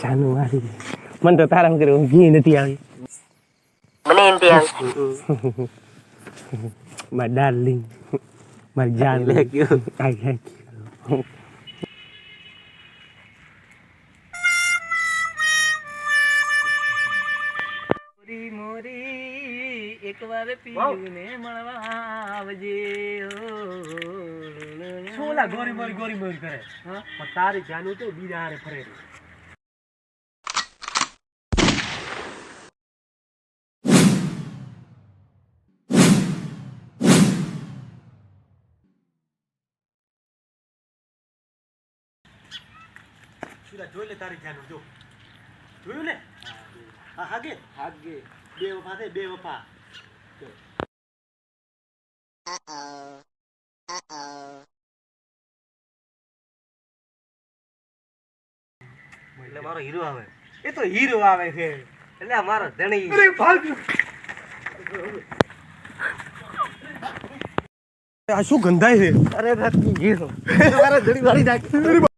જાનું મારી મને તો તારા વગર ઊંઘી નથી આવી. મને નથી આવી. માય ડાર્લિંગ, માય જાન, I like you. I like you. મોરી મોરી એકવાર પીને મળવા આવજે. શું ઓલા ગોરી મોરી કરે? હા, પણ તારી જાનું તો બીજા હારે ફરે. જોઈ લે તારી જાનું, જો જોયું ને? હા હાગે બે વફા છે, બે વફા. એટલે મારો હીરો આવે. એ તો હીરો આવે છે. એટલે આ મારો ધણી. અરે ભાગ. આ શું ગંધાય છે? અરે નથી હીરો. મારા ધણી મારી નાખી.